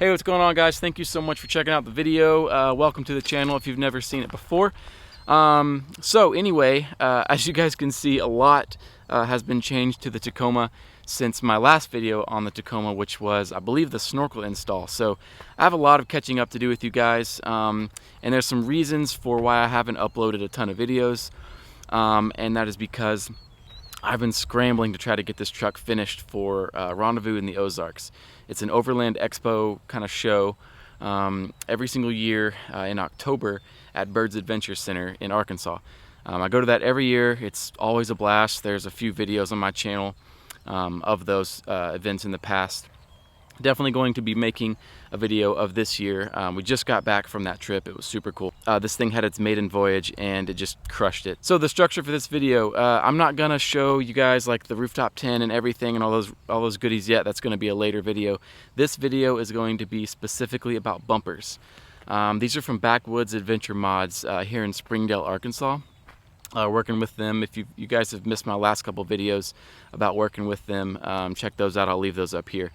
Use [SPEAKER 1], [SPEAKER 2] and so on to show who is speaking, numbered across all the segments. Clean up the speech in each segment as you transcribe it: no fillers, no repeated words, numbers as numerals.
[SPEAKER 1] Hey, what's going on, guys? Thank you so much for checking out the video. Welcome to the channel if you've never seen it before. So anyway, as you guys can see, a lot has been changed to the Tacoma since my last video on the Tacoma, which was, I believe, the snorkel install. So I have a lot of catching up to do with you guys, and there's some reasons for why I haven't uploaded a ton of videos, and that is because I've been scrambling to try to get this truck finished for Rendezvous in the Ozarks. It's an Overland Expo kind of show every single year in October at Backwoods Adventure Center in Arkansas. I go to that every year. It's always a blast. There's a few videos on my channel of those events in the past. Definitely going to be making a video of this year. We just got back from that trip. It was super cool. This thing had its maiden voyage and it just crushed it. So the structure for this video, I'm not gonna show you guys like the rooftop tin and everything and all those goodies yet. That's gonna be a later video. This video is going to be specifically about bumpers. These are from Backwoods Adventure Mods here in Springdale, Arkansas. Working with them. If you guys have missed my last couple videos about working with them, check those out. I'll leave those up here.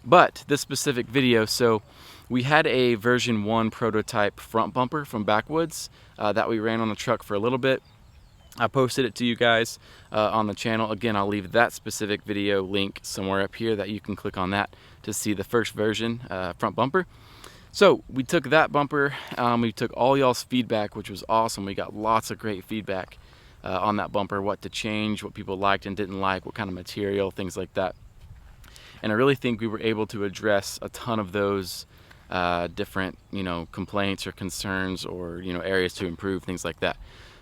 [SPEAKER 1] But this specific video, so we had a version 1 prototype front bumper from Backwoods that we ran on the truck for a little bit. I posted it to you guys on the channel. Again, I'll leave that specific video link somewhere up here that you can click on that to see the first version front bumper. So we took that bumper, we took all y'all's feedback, which was awesome. We got lots of great feedback on that bumper, what to change, what people liked and didn't like, what kind of material, things like that. And I really think we were able to address a ton of those different, complaints or concerns or, areas to improve, things like that.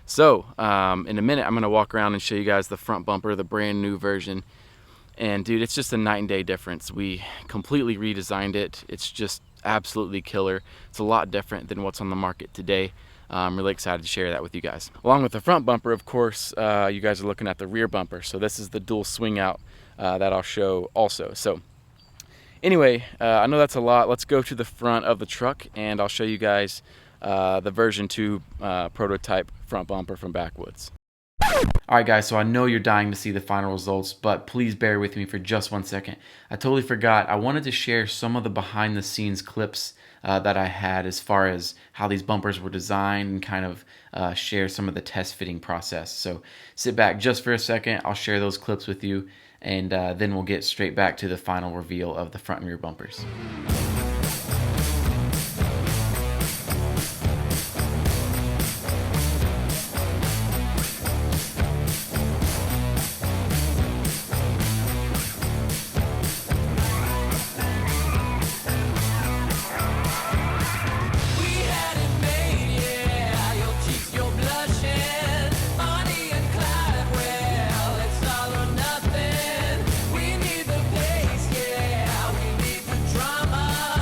[SPEAKER 1] So in a minute, I'm going to walk around and show you guys the front bumper, the brand new version. And dude, it's just a night and day difference. We completely redesigned it. It's just absolutely killer. It's a lot different than what's on the market today. I'm really excited to share that with you guys. Along with the front bumper, of course, you guys are looking at the rear bumper. So this is the dual swing out that I'll show also. So anyway, I know that's a lot. Let's go to the front of the truck and I'll show you guys the version 2 prototype front bumper from Backwoods. Alright guys, so I know you're dying to see the final results, but please bear with me for just 1 second. I totally forgot. I wanted to share some of the behind the scenes clips that I had as far as how these bumpers were designed and kind of share some of the test fitting process. So sit back just for a second. I'll share those clips with you and then we'll get straight back to the final reveal of the front and rear bumpers.
[SPEAKER 2] Drama.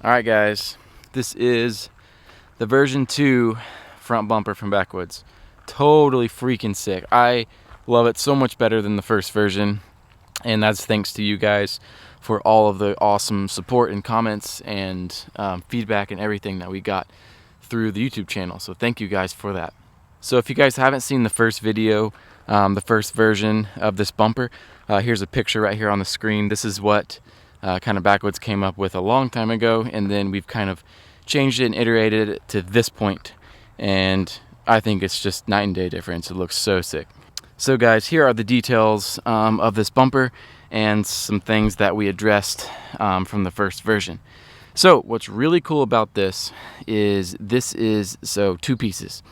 [SPEAKER 1] Alright guys, this is the version 2 front bumper from Backwoods. Totally freaking sick. I love it so much better than the first version, and that's thanks to you guys for all of the awesome support and comments and feedback and everything that we got through the YouTube channel. So thank you guys for that. So if you guys haven't seen the first video, the first version of this bumper, here's a picture right here on the screen. This is what kind of Backwoods came up with a long time ago, and then we've kind of changed it and iterated it to this point, and I think it's just night and day difference. It looks so sick. So guys, here are the details of this bumper and some things that we addressed from the first version. So what's really cool about this is two pieces.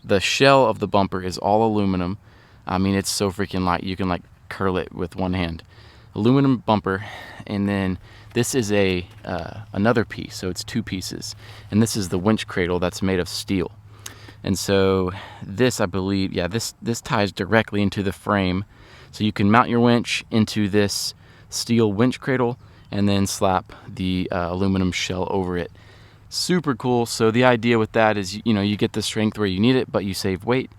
[SPEAKER 1] The shell of the bumper is all aluminum. I mean, it's so freaking light, you can like curl it with one hand. Aluminum bumper, and then this is another piece, so it's two pieces, and this is the winch cradle that's made of steel. And so this, I believe, yeah, this ties directly into the frame, so you can mount your winch into this steel winch cradle and then slap the aluminum shell over it. Super cool. So the idea with that is, you know, you get the strength where you need it, but you save weight,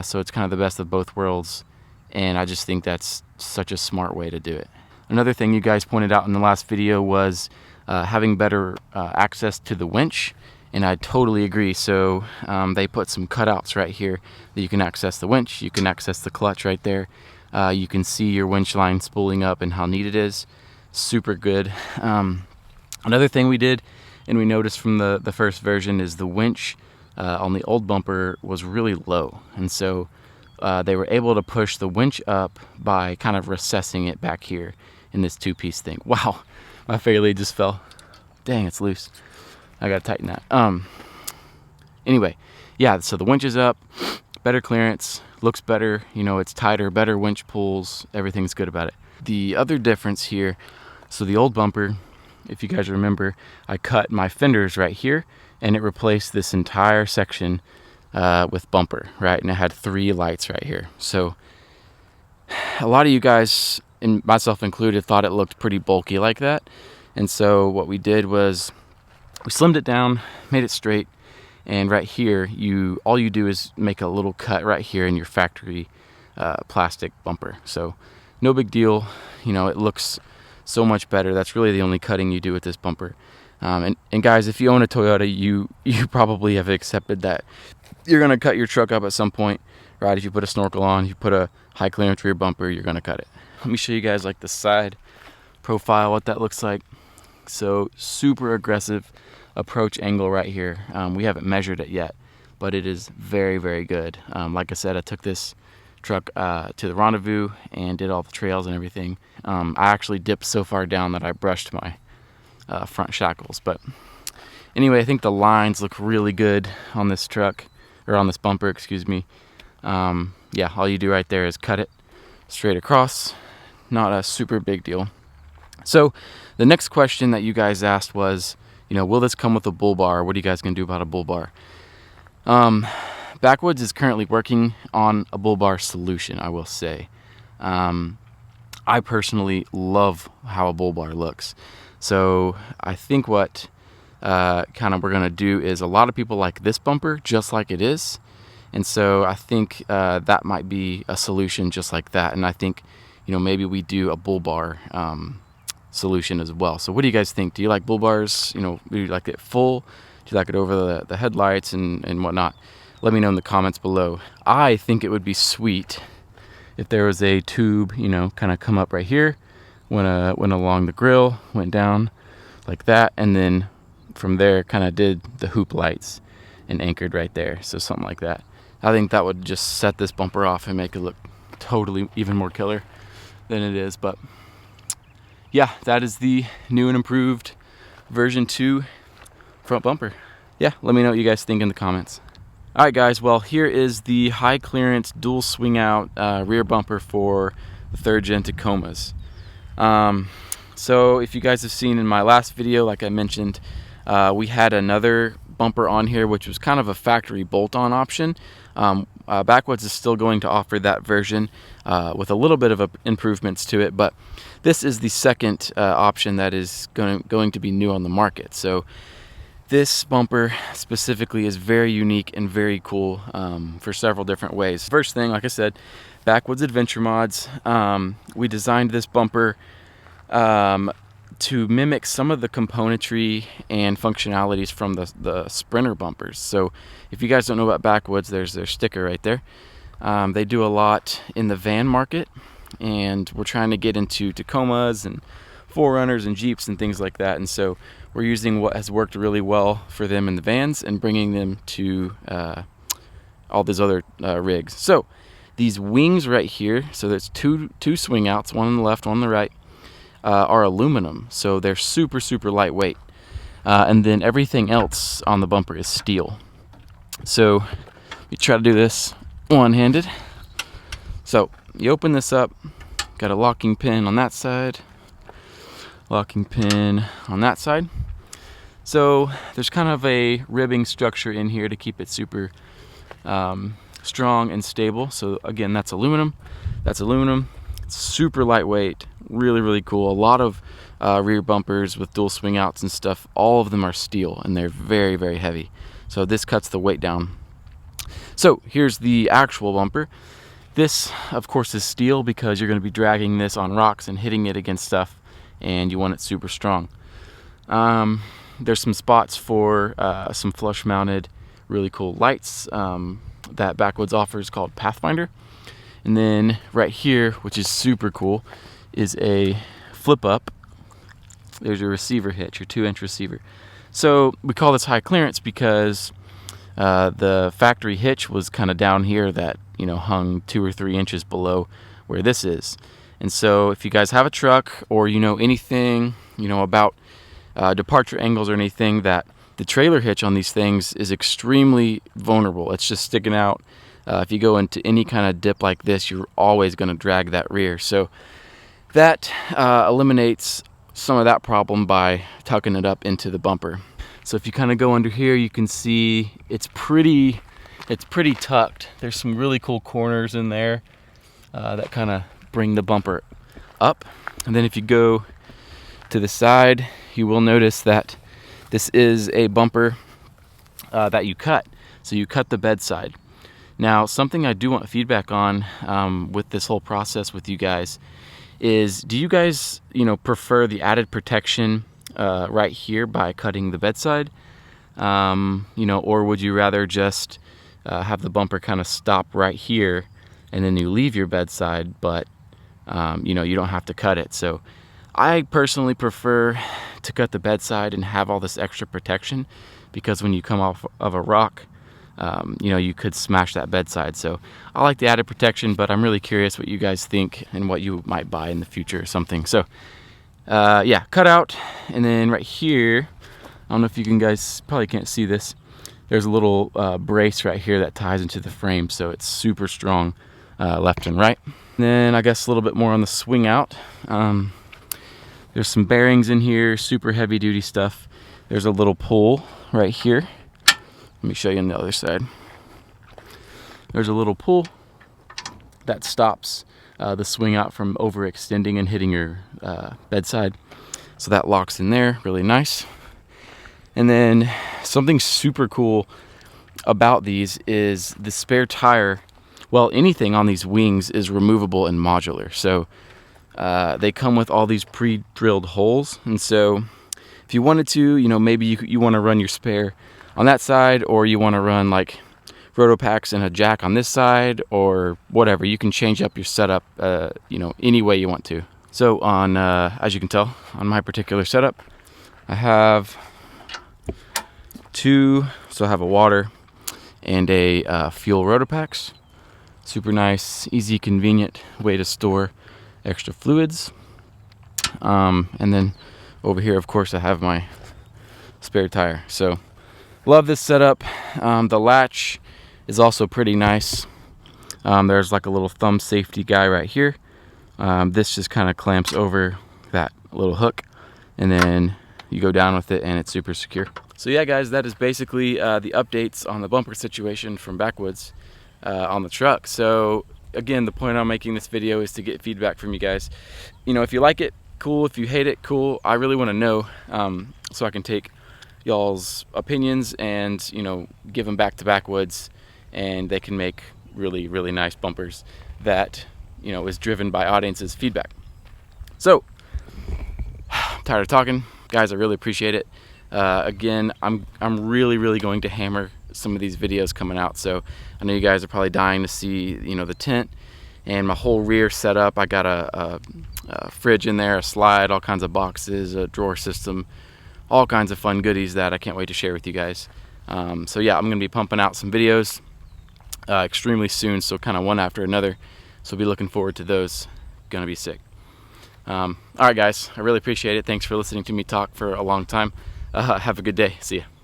[SPEAKER 1] so it's kind of the best of both worlds, and I just think that's such a smart way to do it. Another thing you guys pointed out in the last video was having better access to the winch, and I totally agree. So they put some cutouts right here that you can access the winch, you can access the clutch right there, you can see your winch line spooling up and how neat it is. Super good. Another thing we did and we noticed from the first version is the winch on the old bumper was really low, and so they were able to push the winch up by kind of recessing it back here in this two-piece thing. Wow, my fair lead just fell. Dang, it's loose. I gotta tighten that. Anyway, yeah, so the winch is up, better clearance, looks better, you know, it's tighter, better winch pulls, everything's good about it. The other difference here, so the old bumper, if you guys remember, I cut my fenders right here, and it replaced this entire section with bumper, right? And it had 3 lights right here. So a lot of you guys, and myself included, thought it looked pretty bulky like that. And so what we did was we slimmed it down, made it straight, and right here, all you do is make a little cut right here in your factory plastic bumper. So no big deal, you know, it looks so much better. That's really the only cutting you do with this bumper. And guys, if you own a Toyota, you probably have accepted that you're gonna cut your truck up at some point, right? If you put a snorkel on, you put a high clearance rear bumper, you're gonna cut it. Let me show you guys like the side profile, what that looks like. So super aggressive approach angle right here. We haven't measured it yet, but it is very, very good. Like I said, I took this truck to the rendezvous and did all the trails and everything. I actually dipped so far down that I brushed my front shackles. But anyway, I think the lines look really good on this truck, or on this bumper, excuse me. Yeah, all you do right there is cut it straight across. Not a super big deal. So the next question that you guys asked was, you know, will this come with a bull bar? What are you guys gonna do about a bull bar? Backwoods is currently working on a bull bar solution, I will say. I personally love how a bull bar looks. So I think what kind of we're gonna do is, a lot of people like this bumper just like it is, and so I think that might be a solution just like that. And I think, you know, maybe we do a bull bar solution as well. So what do you guys think? Do you like bull bars? You know, do you like it full? Do you like it over the headlights and whatnot? Let me know in the comments below. I think it would be sweet if there was a tube, you know, kind of come up right here, went along the grill, went down like that, and then from there kind of did the hoop lights and anchored right there. So something like that. I think that would just set this bumper off and make it look totally even more killer than it is. But yeah, that is the new and improved version 2 front bumper. Yeah, let me know what you guys think in the comments. Alright guys, well, here is the high clearance dual swing out rear bumper for the 3rd gen Tacomas. So if you guys have seen in my last video, like I mentioned, we had another bumper on here, which was kind of a factory bolt-on option. Backwoods is still going to offer that version with a little bit of improvements to it, but this is the second option that is going to be new on the market. So this bumper specifically is very unique and very cool for several different ways. First thing, like I said, Backwoods Adventure Mods. We designed this bumper to mimic some of the componentry and functionalities from the Sprinter bumpers. So if you guys don't know about Backwoods, there's their sticker right there. They do a lot in the van market, and we're trying to get into Tacomas and 4Runners and Jeeps and things like that. And so we're using what has worked really well for them in the vans and bringing them to all these other rigs. So these wings right here, so there's two swing outs, one on the left, one on the right, are aluminum, so they're super lightweight, and then everything else on the bumper is steel. So you try to do this one-handed. So you open this up, got a locking pin on that side, locking pin on that side. So there's kind of a ribbing structure in here to keep it super strong and stable. So again, that's aluminum. It's super lightweight, really cool. A lot of rear bumpers with dual swing outs and stuff, all of them are steel, and they're very heavy. So this cuts the weight down. So here's the actual bumper. This, of course, is steel because you're going to be dragging this on rocks and hitting it against stuff, and you want it super strong. There's some spots for some flush mounted really cool lights that Backwoods offers called Pathfinder. And then right here, which is super cool, is a flip up. There's your receiver hitch, your 2-inch receiver. So we call this high clearance because the factory hitch was kind of down here that, you know, hung 2 or 3 inches below where this is. And so if you guys have a truck, or you know anything, you know, about departure angles or anything, that the trailer hitch on these things is extremely vulnerable. It's just sticking out. If you go into any kind of dip like this, you're always going to drag that rear. So that eliminates some of that problem by tucking it up into the bumper. So if you kind of go under here, you can see it's pretty tucked. There's some really cool corners in there that kind of bring the bumper up. And then if you go to the side, you will notice that this is a bumper that you cut. So you cut the bed side. Now, something I do want feedback on with this whole process with you guys is, do you guys, you know, prefer the added protection right here by cutting the bedside, you know, or would you rather just have the bumper kind of stop right here and then you leave your bedside, but you know, you don't have to cut it? So I personally prefer to cut the bedside and have all this extra protection, because when you come off of a rock, you know, you could smash that bedside. So I like the added protection, but I'm really curious what you guys think and what you might buy in the future or something. So yeah, cut out. And then right here, I don't know if you guys probably can't see this, there's a little brace right here that ties into the frame, so it's super strong left and right. And then I guess a little bit more on the swing out. There's some bearings in here, super heavy duty stuff. There's a little pull right here. Let me show you on the other side. There's a little pull that stops the swing out from overextending and hitting your bedside. So that locks in there, really nice. And then something super cool about these is the spare tire. Well, anything on these wings is removable and modular. So they come with all these pre-drilled holes. And so if you wanted to, you know, maybe you want to run your spare on that side, or you want to run like rotopacks and a jack on this side, or whatever, you can change up your setup, you know, any way you want to. So on, as you can tell, on my particular setup, I have two, so I have a water and a fuel rotopacks. Super nice, easy, convenient way to store extra fluids. And then over here, of course, I have my spare tire. So love this setup. The latch is also pretty nice. There's like a little thumb safety guy right here. This just kind of clamps over that little hook, and then you go down with it and it's super secure. So yeah guys, that is basically the updates on the bumper situation from Backwoods on the truck. So again, the point I'm making this video is to get feedback from you guys. You know, if you like it, cool. If you hate it, cool. I really want to know, so I can take y'all's opinions and, you know, give them back to Backwoods, and they can make really nice bumpers that, you know, is driven by audience's feedback. So I'm tired of talking, guys. I really appreciate it. Again, I'm really going to hammer some of these videos coming out. So I know you guys are probably dying to see, you know, the tent and my whole rear setup. I got a fridge in there, a slide, all kinds of boxes, a drawer system, all kinds of fun goodies that I can't wait to share with you guys. So yeah, I'm gonna be pumping out some videos extremely soon, so kind of one after another. So be looking forward to those. Gonna be sick. All right guys, I really appreciate it. Thanks for listening to me talk for a long time. Have a good day. See ya.